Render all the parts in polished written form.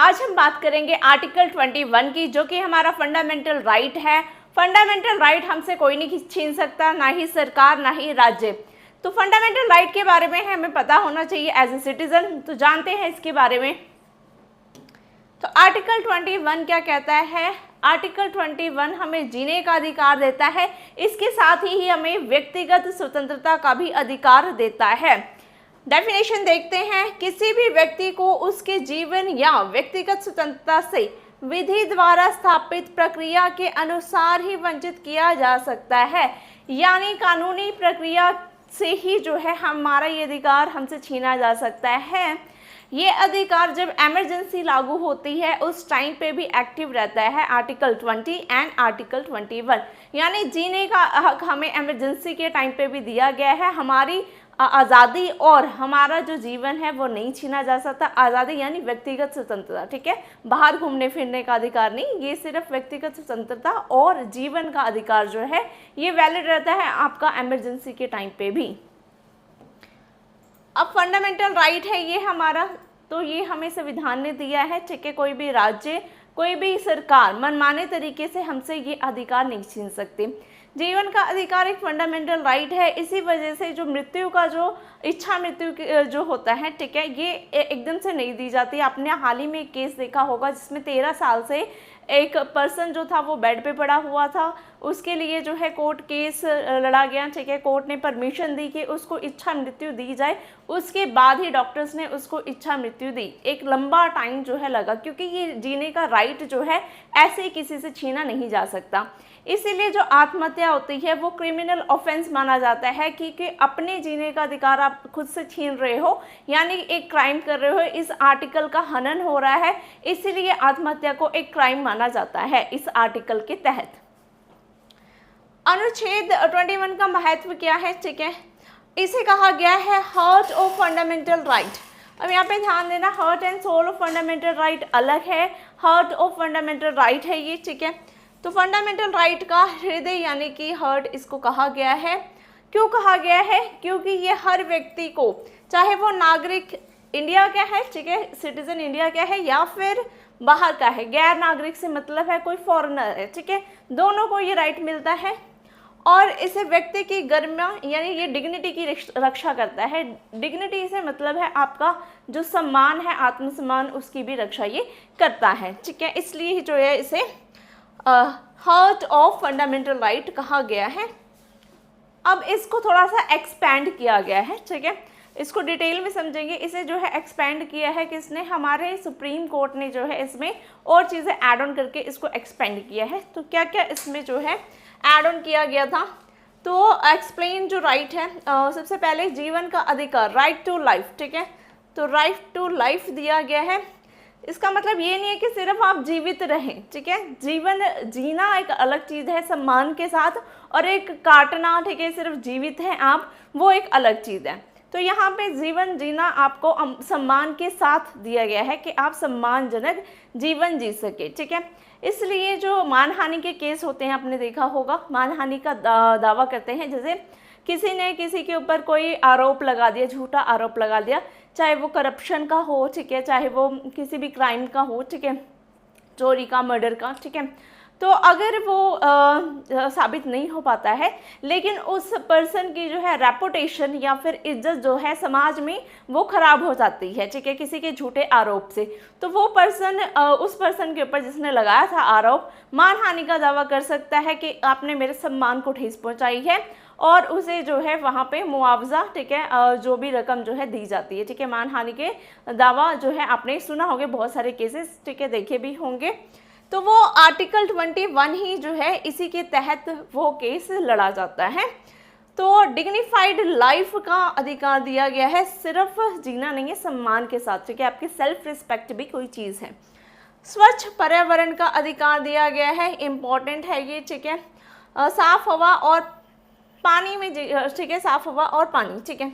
आज हम बात करेंगे आर्टिकल 21 की, जो कि हमारा फंडामेंटल राइट है। फंडामेंटल राइट हमसे कोई नहीं छीन सकता, ना ही सरकार ना ही राज्य। तो फंडामेंटल राइट के बारे में हमें पता होना चाहिए एज ए सिटीजन। तो जानते हैं इसके बारे में। तो आर्टिकल 21 क्या कहता है? आर्टिकल 21 हमें जीने का अधिकार देता है, इसके साथ ही हमें व्यक्तिगत स्वतंत्रता का भी अधिकार देता है। डेफिनेशन देखते हैं। किसी भी व्यक्ति को उसके जीवन या व्यक्तिगत स्वतंत्रता से विधि द्वारा स्थापित प्रक्रिया के अनुसार ही वंचित किया जा सकता है, यानी कानूनी प्रक्रिया से ही जो है हमारा ये अधिकार हमसे छीना जा सकता है। ये अधिकार जब इमरजेंसी लागू होती है उस टाइम पे भी एक्टिव रहता है आर्टिकल 20 एंड आर्टिकल 21, यानी जीने का हक हमें इमरजेंसी के टाइम पे भी दिया गया है। हमारी आज़ादी और हमारा जो जीवन है वो नहीं छीना जा सकता। आज़ादी यानी व्यक्तिगत स्वतंत्रता, ठीक है, बाहर घूमने फिरने का अधिकार नहीं, ये सिर्फ व्यक्तिगत स्वतंत्रता और जीवन का अधिकार जो है ये वैलिड रहता है आपका इमरजेंसी के टाइम पे भी। अब फंडामेंटल राइट है ये हमारा, तो ये हमें संविधान ने दिया है, ठीक है। कोई भी राज्य, कोई भी सरकार मनमाने तरीके से हमसे ये अधिकार नहीं छीन सकती। जीवन का अधिकार एक फंडामेंटल राइट है। इसी वजह से जो मृत्यु का जो इच्छा मृत्यु जो होता है, ठीक है, ये एकदम से नहीं दी जाती। आपने हाल ही में एक केस देखा होगा जिसमें 13 साल से एक पर्सन जो था वो बेड पे पड़ा हुआ था, उसके लिए जो है कोर्ट केस लड़ा गया, ठीक है। कोर्ट ने परमिशन दी कि उसको इच्छा मृत्यु दी जाए, उसके बाद ही डॉक्टर्स ने उसको इच्छा मृत्यु दी। एक लंबा टाइम जो है लगा, क्योंकि ये जीने का राइट जो है ऐसे किसी से छीना नहीं जा सकता। इसीलिए जो आत्महत्या होती है वो क्रिमिनल ऑफेंस माना जाता है, क्योंकि अपने जीने का अधिकार आप खुद से छीन रहे हो, यानी एक क्राइम कर रहे हो। इस आर्टिकल का हनन हो रहा है, इसीलिए आत्महत्या को एक क्राइम माना जाता है इस आर्टिकल के तहत। अनुच्छेद 21 का महत्व क्या है, ठीक है, इसे कहा गया है हार्ट ऑफ फंडामेंटल राइट। अब यहाँ पे ध्यान देना, heart and soul of fundamental right अलग है, हार्ट ऑफ फंडामेंटल राइट है ये, ठीक है। तो फंडामेंटल राइट का हृदय यानी कि हार्ट इसको कहा गया है। क्यों कहा गया है? क्योंकि ये हर व्यक्ति को, चाहे वो नागरिक इंडिया का है, ठीक है, सिटीजन इंडिया का है, या फिर बाहर का है, गैर नागरिक से मतलब है कोई फॉरेनर है, ठीक है, दोनों को ये राइट मिलता है। और इसे व्यक्ति की गरिमा यानी ये डिग्निटी की रक्षा करता है। डिग्निटी से मतलब है आपका जो सम्मान है, आत्मसम्मान, उसकी भी रक्षा ये करता है, ठीक है। इसलिए जो है इसे हार्ट ऑफ फंडामेंटल राइट कहा गया है। अब इसको थोड़ा सा एक्सपैंड किया गया है, ठीक है, इसको डिटेल में समझेंगे। इसे जो है एक्सपैंड किया है किसने? हमारे सुप्रीम कोर्ट ने जो है इसमें और चीज़ें ऐड ऑन करके इसको एक्सपेंड किया है। तो क्या क्या इसमें जो है ऐड ऑन किया गया था? तो एक्सप्लेन जो राइट है, सबसे पहले जीवन का अधिकार, राइट टू लाइफ, ठीक है, तो राइट टू लाइफ दिया गया है। इसका मतलब ये नहीं है कि सिर्फ आप जीवित रहें, ठीक है, जीवन जीना एक अलग चीज़ है सम्मान के साथ, और एक काटना, ठीक है, सिर्फ जीवित हैं आप, वो एक अलग चीज़ है। तो यहाँ पे जीवन जीना आपको सम्मान के साथ दिया गया है कि आप सम्मानजनक जीवन जी सके, ठीक है। इसलिए जो मानहानि के केस होते हैं, आपने देखा होगा, मानहानि का दावा करते हैं, जैसे किसी ने किसी के ऊपर कोई आरोप लगा दिया, झूठा आरोप लगा दिया, चाहे वो करप्शन का हो, ठीक है, चाहे वो किसी भी क्राइम का हो, ठीक है, चोरी का, मर्डर का, ठीक है। तो अगर वो साबित नहीं हो पाता है, लेकिन उस पर्सन की जो है रेपुटेशन या फिर इज्जत जो है समाज में वो खराब हो जाती है, ठीक है, किसी के झूठे आरोप से, तो वो पर्सन उस पर्सन के ऊपर जिसने लगाया था आरोप, मानहानि का दावा कर सकता है कि आपने मेरे सम्मान को ठेस पहुंचाई है, और उसे जो है वहाँ पे मुआवजा, ठीक है, जो भी रकम जो है दी जाती है, ठीक है। मानहानि के दावा जो है आपने सुना होंगे, बहुत सारे केसेस, ठीक है, देखे भी होंगे। तो वो आर्टिकल 21 ही जो है इसी के तहत वो केस लड़ा जाता है। तो डिग्निफाइड लाइफ का अधिकार दिया गया है, सिर्फ जीना नहीं है, सम्मान के साथ, ठीक है, आपकी सेल्फ रिस्पेक्ट भी कोई चीज़ है। स्वच्छ पर्यावरण का अधिकार दिया गया है, इम्पॉर्टेंट है ये, ठीक है। साफ हवा और पानी में, ठीक है, साफ हवा और पानी, ठीक है,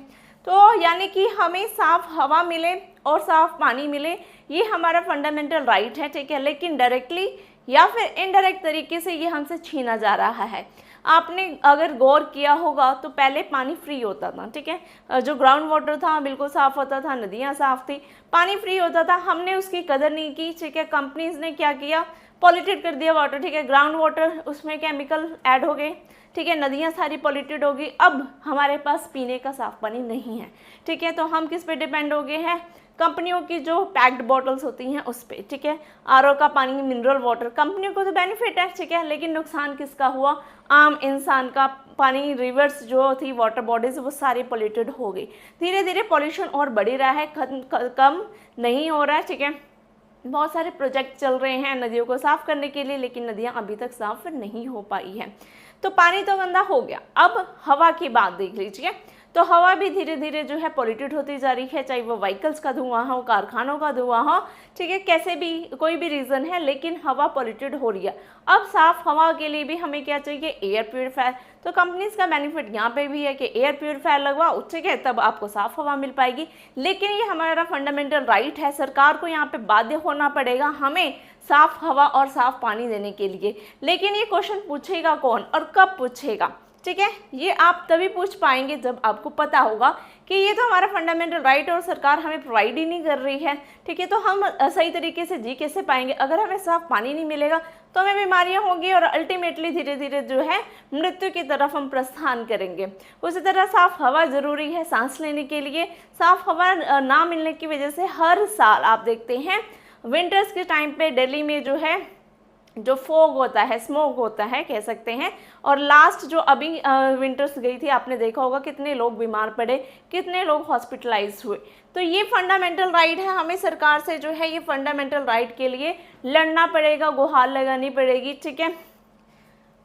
तो यानी कि हमें साफ हवा मिले और साफ पानी मिले, ये हमारा फंडामेंटल राइट है, ठीक है। लेकिन डायरेक्टली या फिर इनडायरेक्ट तरीके से ये हमसे छीना जा रहा है। आपने अगर गौर किया होगा तो पहले पानी फ्री होता था, ठीक है, जो ग्राउंड वाटर था बिल्कुल साफ़ होता था, नदियाँ साफ़ थी, पानी फ्री होता था, हमने उसकी कदर नहीं की, ठीक है। कंपनीज ने क्या किया, पॉल्यूटेड कर दिया वाटर, ठीक है, ग्राउंड वाटर उसमें केमिकल ऐड हो गए, ठीक है, नदियाँ सारी पॉल्यूटेड होगी, अब हमारे पास पीने का साफ़ पानी नहीं है, ठीक है। तो हम किस पे डिपेंड हो गए हैं, कंपनियों की जो पैक्ड बॉटल्स होती हैं उस पर, ठीक है। आरओ का पानी, मिनरल वाटर, कंपनियों को तो बेनिफिट है, ठीक है, लेकिन नुकसान किसका हुआ, आम इंसान का। पानी, रिवर्स जो थी, वाटर बॉडीज, वो सारी पॉल्यूटेड हो गई। धीरे धीरे पॉल्यूशन और बढ़ ही रहा है, कम नहीं हो रहा है, ठीक है। बहुत सारे प्रोजेक्ट चल रहे हैं नदियों को साफ़ करने के लिए, लेकिन नदियाँ अभी तक साफ़ नहीं हो पाई है। तो पानी तो गंदा हो गया, अब हवा की बात देख लीजिए। तो हवा भी धीरे धीरे जो है पॉल्यूटेड होती जा रही है, चाहे वो व्हीकल्स का धुआं हो, कारखानों का धुआं हो, ठीक है, कैसे भी कोई भी रीज़न है, लेकिन हवा पॉल्यूटेड हो रही है। अब साफ़ हवा के लिए भी हमें क्या चाहिए, एयर प्योरीफायर। तो कंपनीज का बेनिफिट यहाँ पे भी है कि एयर प्योरीफायर लगवाओ, ठीक है, तब आपको साफ़ हवा मिल पाएगी। लेकिन ये हमारा फंडामेंटल राइट है, सरकार को यहाँ पे बाध्य होना पड़ेगा हमें साफ़ हवा और साफ़ पानी देने के लिए। लेकिन ये क्वेश्चन पूछेगा कौन और कब पूछेगा, ठीक है, ये आप तभी पूछ पाएंगे जब आपको पता होगा कि ये तो हमारा फंडामेंटल राइट है और सरकार हमें प्रोवाइड ही नहीं कर रही है, ठीक है। तो हम सही तरीके से जी कैसे पाएंगे, अगर हमें साफ पानी नहीं मिलेगा तो हमें बीमारियां होंगी और अल्टीमेटली धीरे धीरे जो है मृत्यु की तरफ हम प्रस्थान करेंगे। उसी तरह साफ हवा ज़रूरी है सांस लेने के लिए। साफ हवा ना मिलने की वजह से हर साल आप देखते हैं विंटर्स के टाइम पे दिल्ली में जो है जो फॉग होता है, स्मोक होता है कह सकते हैं, और लास्ट जो अभी विंटर्स गई थी आपने देखा होगा कितने लोग बीमार पड़े, कितने लोग हॉस्पिटलाइज हुए। तो ये फंडामेंटल राइट है, हमें सरकार से जो है ये फंडामेंटल राइट के लिए लड़ना पड़ेगा, गुहार लगानी पड़ेगी, ठीक है।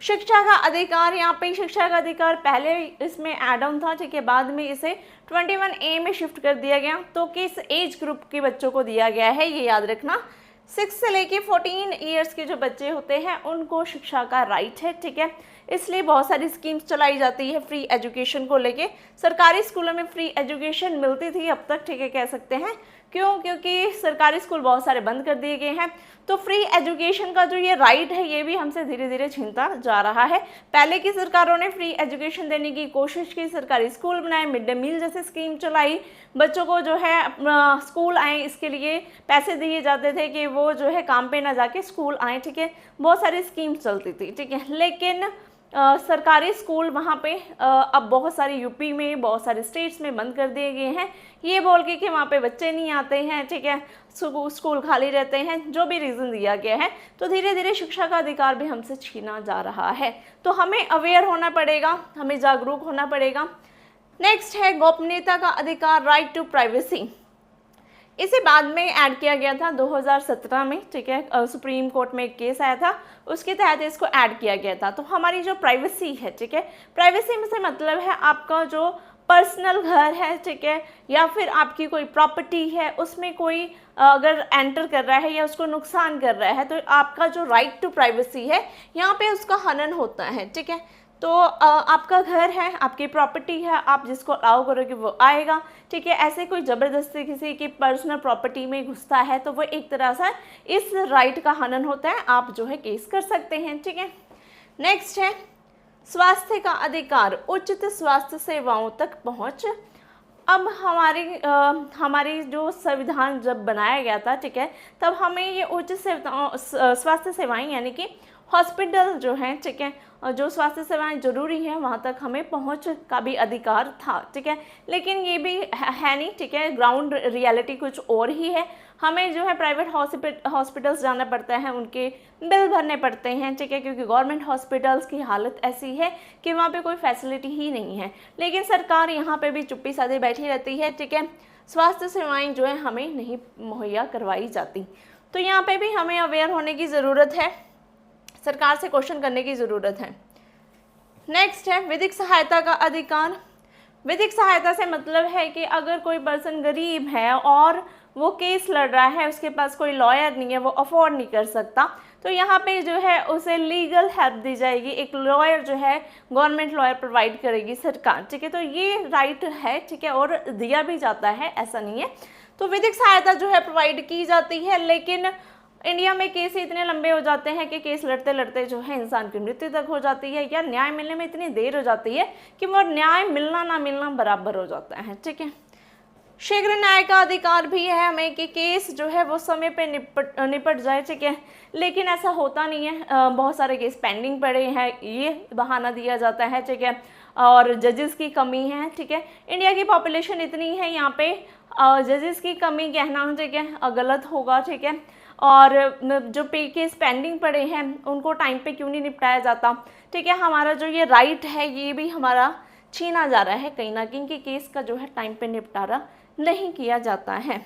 शिक्षा का अधिकार, यहाँ पे शिक्षा का अधिकार पहले इसमें ऐड ऑन था, ठीक है, बाद में इसे 21A में शिफ्ट कर दिया गया। तो किस एज ग्रुप के बच्चों को दिया गया है ये याद रखना, 6 से लेके 14 ईयर्स के जो बच्चे होते हैं उनको शिक्षा का राइट है, ठीक है। इसलिए बहुत सारी स्कीम्स चलाई जाती है फ्री एजुकेशन को लेके। सरकारी स्कूलों में फ्री एजुकेशन मिलती थी अब तक, ठीक है, कह सकते हैं। क्यों? क्योंकि सरकारी स्कूल बहुत सारे बंद कर दिए गए हैं। तो फ्री एजुकेशन का जो ये राइट है ये भी हमसे धीरे धीरे छीनता जा रहा है। पहले की सरकारों ने फ्री एजुकेशन देने की कोशिश की, सरकारी स्कूल बनाए, मिड डे मील जैसे स्कीम चलाई, बच्चों को जो है स्कूल आए इसके लिए पैसे दिए जाते थे कि वो जो है काम पे ना जाके स्कूल आए, ठीक है, बहुत सारी स्कीम चलती थी, ठीक है। लेकिन सरकारी स्कूल वहाँ पे अब बहुत सारे यूपी में, बहुत सारे स्टेट्स में बंद कर दिए गए हैं, ये बोल के कि वहाँ पे बच्चे नहीं आते हैं, ठीक है, स्कूल खाली रहते हैं, जो भी रीज़न दिया गया है। तो धीरे धीरे शिक्षा का अधिकार भी हमसे छीना जा रहा है। तो हमें अवेयर होना पड़ेगा, हमें जागरूक होना पड़ेगा। नेक्स्ट है गोपनीयता का अधिकार, राइट टू प्राइवेसी। इसे बाद में ऐड किया गया था 2017 में, ठीक है, सुप्रीम कोर्ट में एक केस आया था, उसके तहत इसको ऐड किया गया था। तो हमारी जो प्राइवेसी है, ठीक है, प्राइवेसी में से मतलब है आपका जो पर्सनल घर है, ठीक है, या फिर आपकी कोई प्रॉपर्टी है, उसमें कोई अगर एंटर कर रहा है या उसको नुकसान कर रहा है तो आपका जो राइट टू प्राइवेसी है यहाँ पे उसका हनन होता है, ठीक है। तो आपका घर है, आपकी प्रॉपर्टी है, आप जिसको अलाउ करोगे वो आएगा, ठीक है। ऐसे कोई ज़बरदस्ती किसी की पर्सनल प्रॉपर्टी में घुसता है तो वो एक तरह से इस राइट का हनन होता है, आप जो है केस कर सकते हैं, ठीक है। नेक्स्ट है स्वास्थ्य का अधिकार, उचित स्वास्थ्य सेवाओं तक पहुँच। अब हमारी जो संविधान जब बनाया गया था, ठीक है, तब हमें ये उचित स्वास्थ्य सेवाएं यानी कि हॉस्पिटल जो हैं, ठीक है, जो स्वास्थ्य सेवाएं जरूरी हैं वहाँ तक हमें पहुँच का भी अधिकार था, ठीक है। लेकिन ये भी है नहीं, ठीक है, ग्राउंड रियलिटी कुछ और ही है। हमें जो है प्राइवेट हॉस्पिटल्स जाना पड़ता है, उनके बिल भरने पड़ते हैं, ठीक है, क्योंकि गवर्नमेंट हॉस्पिटल्स की हालत ऐसी है कि वहाँ पे कोई फैसिलिटी ही नहीं है। लेकिन सरकार यहाँ पे भी चुप्पी साधे बैठी रहती है, ठीक है, स्वास्थ्य सेवाएं जो है हमें नहीं मुहैया करवाई जाती। तो यहाँ पे भी हमें अवेयर होने की ज़रूरत है, सरकार से क्वेश्चन करने की ज़रूरत है। नेक्स्ट है विधिक सहायता का अधिकार। विधिक सहायता से मतलब है कि अगर कोई पर्सन गरीब है और वो केस लड़ रहा है, उसके पास कोई लॉयर नहीं है, वो अफोर्ड नहीं कर सकता, तो यहाँ पे जो है उसे लीगल हेल्प दी जाएगी। एक लॉयर जो है गवर्नमेंट लॉयर प्रोवाइड करेगी सरकार, ठीक है। तो ये राइट है, ठीक है, और दिया भी जाता है, ऐसा नहीं है। तो विधिक सहायता जो है प्रोवाइड की जाती है, लेकिन इंडिया में केस इतने लंबे हो जाते हैं कि केस लड़ते लड़ते जो है इंसान की मृत्यु तक हो जाती है, या न्याय मिलने में इतनी देर हो जाती है कि वो न्याय मिलना ना मिलना बराबर हो जाता है। ठीक है, शीघ्र न्याय का अधिकार भी है हमें कि केस जो है वो समय पे निपट जाए। ठीक है, लेकिन ऐसा होता नहीं है, बहुत सारे केस पेंडिंग पड़े हैं, ये बहाना दिया जाता है। ठीक है, और जजेस की कमी है। ठीक है, इंडिया की पॉपुलेशन इतनी है, यहाँ पे जजेस की कमी कहना ठीक है गलत होगा। ठीक है, और जो पे केस पेंडिंग पड़े हैं उनको टाइम पे क्यों नहीं निपटाया जाता। ठीक है, हमारा जो ये राइट है ये भी हमारा छीना जा रहा है कहीं ना कहीं, कि केस का जो है टाइम पे निपटारा नहीं किया जाता है।